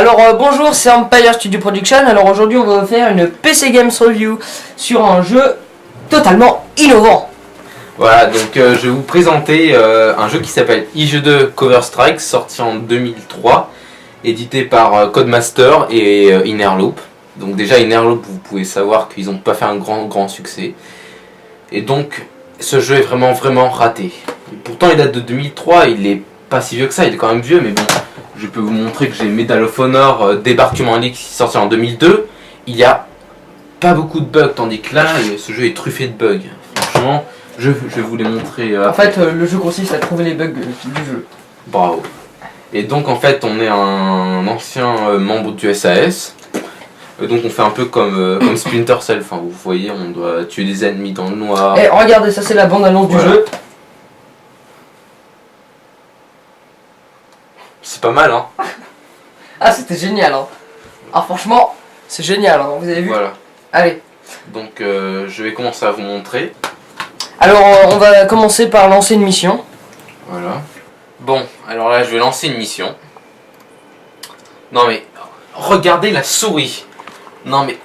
Alors bonjour, c'est Empire Studio Production. Alors aujourd'hui on va faire une PC Games Review sur un jeu totalement innovant. Voilà, donc je vais vous présenter un jeu qui s'appelle IJ2 Cover Strike, sorti en 2003, édité par Codemaster et Innerloop. Donc déjà Innerloop, vous pouvez savoir qu'ils n'ont pas fait un grand succès. Et donc ce jeu est vraiment raté. Et pourtant il date de 2003, il est pas si vieux que ça, il est quand même vieux, mais bon, je peux vous montrer que j'ai Medal of Honor Débarquement Elite qui est sorti en 2002. Il y a pas beaucoup de bugs, tandis que là, ce jeu est truffé de bugs. Franchement, je vais vous les montrer. En fait, le jeu consiste à trouver les bugs du jeu. Bravo. Et donc en fait, on est un ancien membre du SAS. Donc on fait un peu comme Splinter Cell. Enfin, vous voyez, on doit tuer des ennemis dans le noir. Et regardez, ça c'est la bande-annonce du jeu. C'est pas mal, hein. Ah, c'était génial, hein. Ah, franchement, c'est génial, hein. Vous avez vu? Voilà. Allez. Donc je vais commencer à vous montrer. Alors, on va commencer par lancer une mission. Voilà. Bon, alors là, je vais lancer une mission. Non mais, regardez la souris. Non mais,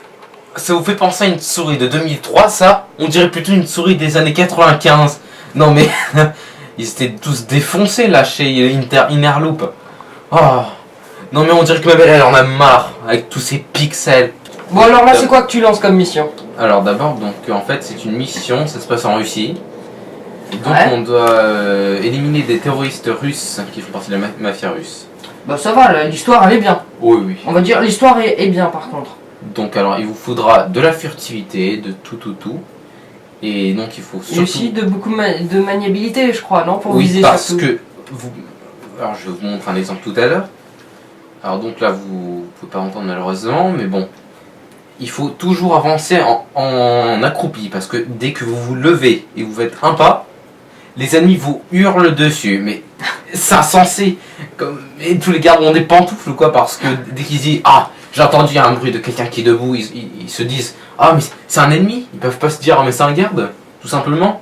ça vous fait penser à une souris de 2003, ça? On dirait plutôt une souris des années 95. Non mais, ils étaient tous défoncés là chez Innerloop. Oh. Non mais on dirait que ma belle elle en a marre avec tous ces pixels. Bon alors là c'est quoi que tu lances comme mission? Alors d'abord donc en fait c'est une mission, ça se passe en Russie. Et donc ouais. On doit éliminer des terroristes russes qui font partie de la mafia russe. Bah ça va, l'histoire elle est bien. Oui. On va dire l'histoire est bien par contre. Donc alors il vous faudra de la furtivité, de tout. Et donc il faut surtout... Et aussi de beaucoup de maniabilité je crois, non? Pour oui, viser parce surtout. que vous... Alors je vais vous montrer un exemple tout à l'heure. Alors donc là vous pouvez pas entendre malheureusement, mais bon. Il faut toujours avancer en accroupi, parce que dès que vous vous levez et vous faites un pas, les ennemis vous hurlent dessus, mais c'est insensé. Et tous les gardes ont des pantoufles ou quoi, parce que dès qu'ils disent « Ah, j'ai entendu un bruit de quelqu'un qui est debout », ils se disent « Ah, mais c'est un ennemi !» Ils peuvent pas se dire « Ah, mais c'est un garde !» Tout simplement.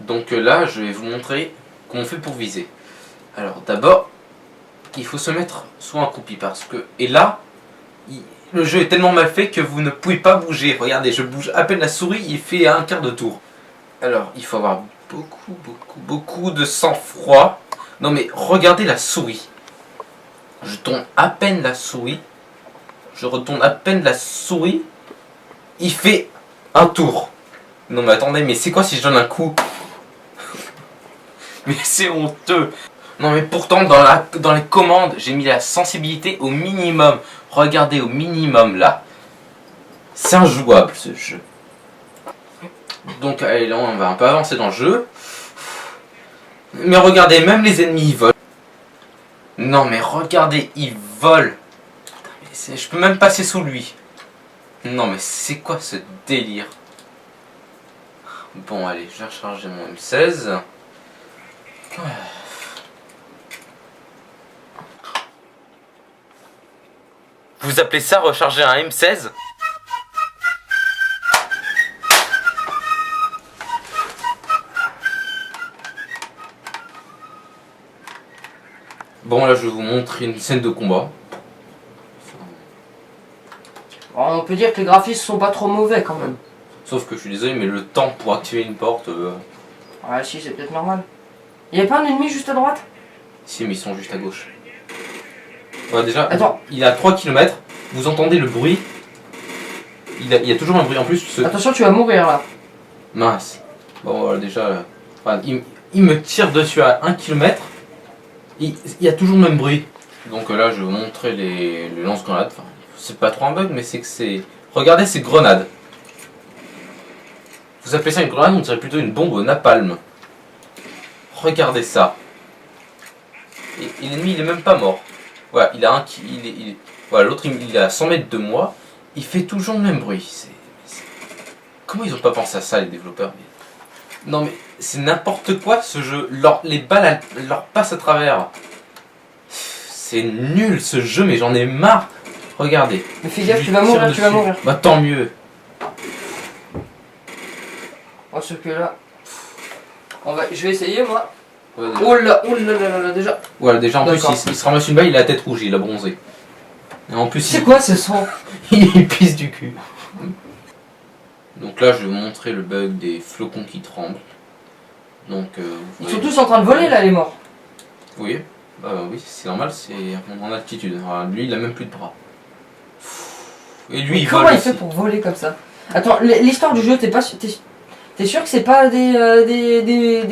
Donc là, je vais vous montrer comment on fait pour viser. Alors d'abord, il faut se mettre sous un accroupi, parce que... Et là, le jeu est tellement mal fait que vous ne pouvez pas bouger. Regardez, je bouge à peine la souris, il fait un quart de tour. Alors, il faut avoir beaucoup de sang-froid. Non mais, regardez la souris. Je tourne à peine la souris. Je retourne à peine la souris. Il fait un tour. Non mais attendez, mais c'est quoi si je donne un coup? Mais c'est honteux. Non mais pourtant dans les commandes j'ai mis la sensibilité au minimum. Regardez au minimum là. C'est injouable ce jeu. Donc allez là on va un peu avancer dans le jeu. Mais regardez, même les ennemis ils volent. Non mais regardez, ils volent. Je peux même passer sous lui. Non mais c'est quoi ce délire? Bon allez, je vais recharger mon M16. Vous appelez ça recharger un M16? Bon là je vais vous montrer une scène de combat. Alors, on peut dire que les graphismes sont pas trop mauvais quand même. Sauf que je suis désolé mais le temps pour activer une porte... Ouais si c'est peut-être normal. Il y a pas un ennemi juste à droite? Si mais ils sont juste à gauche. Ouais, déjà, attends. Il est à 3 km, vous entendez le bruit. Il y a toujours un bruit en plus. Attention, tu vas mourir là. Mince. Bon, voilà, déjà, il me tire dessus à 1 km. Il y a toujours le même bruit. Donc là, je vais vous montrer les lance-grenades. Enfin, c'est pas trop un bug, mais c'est que c'est... Regardez ces grenades. Vous appelez ça une grenade, on dirait plutôt une bombe au napalm. Regardez ça. Et l'ennemi, il est même pas mort. Voilà, il a voilà, l'autre il est à 100 mètres de moi, il fait toujours le même bruit. Comment ils ont pas pensé à ça les développeurs? Non mais c'est n'importe quoi ce jeu, les balles leur passent à travers. C'est nul ce jeu mais j'en ai marre. Regardez. Mais fais gaffe, tu vas mourir, Bah tant mieux. Oh ce que là. Je vais essayer moi. Ouais, oh là, déjà. Voilà, déjà en plus il se ramasse une balle, il a la tête rouge, il a bronzé. Et en plus, C'est quoi ce son? il pisse du cul. Donc là, je vais vous montrer le bug des flocons qui tremblent. Donc, Ils sont tous en train de voler là, les morts. Oui, oui, c'est normal, c'est en altitude. Alors, lui, il a même plus de bras. Et lui, il Comment vole il aussi. fait pour voler comme ça? Attends, l'histoire du jeu, t'es sûr que c'est pas les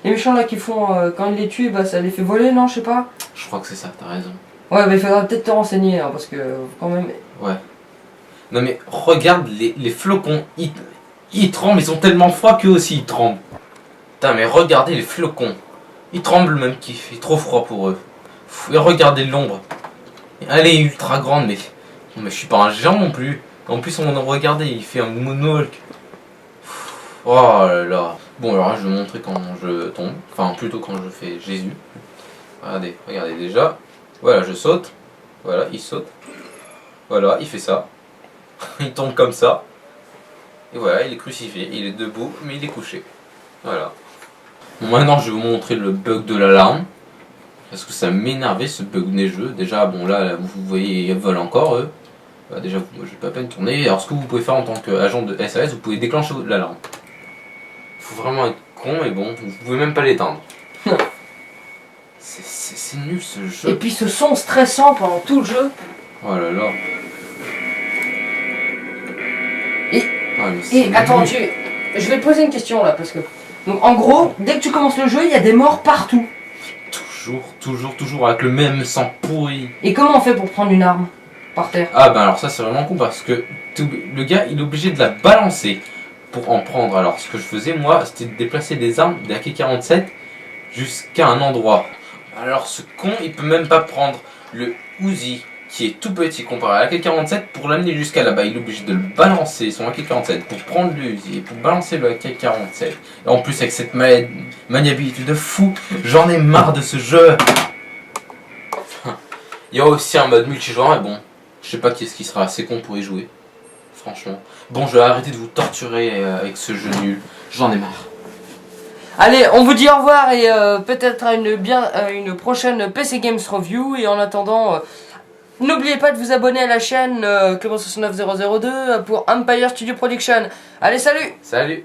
méchants là qui font quand ils les tuent, bah ça les fait voler, non? Je sais pas. Je crois que c'est ça, t'as raison. Ouais, bah il faudra peut-être te renseigner hein, parce que quand même. Ouais. Non mais regarde les flocons, ils tremblent, ils sont tellement froids qu'eux aussi ils tremblent. Putain mais regardez les flocons. Ils tremblent même qu'il fait trop froid pour eux. Et regardez l'ombre. Elle est ultra grande mais... Non mais je suis pas un géant non plus. En plus regardez, il fait un moonwalk. Oh là là. Bon alors là, je vais vous montrer quand je tombe. Enfin plutôt quand je fais Jésus. Regardez déjà. Voilà, je saute. Voilà, il saute. Voilà, il fait ça. Il tombe comme ça. Et voilà, il est crucifié. Il est debout, mais il est couché. Voilà. Bon, maintenant, je vais vous montrer le bug de l'alarme. Parce que ça m'énervait ce bug neigeux. Déjà, bon là, vous voyez, ils volent encore eux. Bah, déjà, je vais pas à peine tourner. Alors, ce que vous pouvez faire en tant qu'agent de SAS, vous pouvez déclencher l'alarme. Faut vraiment être con, mais bon, vous pouvez même pas l'éteindre. C'est nul ce jeu. Et puis ce son stressant pendant tout le jeu. Oh là là. Et attends, je vais te poser une question là parce que. Donc en gros, dès que tu commences le jeu, il y a des morts partout. Toujours avec le même sang pourri. Et comment on fait pour prendre une arme par terre? Ah ben alors ça c'est vraiment con parce que le gars il est obligé de la balancer pour en prendre. Alors ce que je faisais moi c'était de déplacer des armes des AK-47 jusqu'à un endroit. Alors ce con il peut même pas prendre le Uzi qui est tout petit comparé à l'AK-47 pour l'amener jusqu'à là-bas. Il est obligé de le balancer son AK-47 pour prendre le Uzi et pour balancer le AK-47. Et en plus avec cette maniabilité de fou, j'en ai marre de ce jeu. Il y a aussi un mode multijoueur mais bon. Je sais pas qui est-ce qui sera assez con pour y jouer. Franchement. Bon, je vais arrêter de vous torturer avec ce jeu nul. J'en ai marre. Allez, on vous dit au revoir et peut-être à une prochaine PC Games Review. Et en attendant, n'oubliez pas de vous abonner à la chaîne Clément69002 pour Empire Studio Production. Allez, salut! Salut!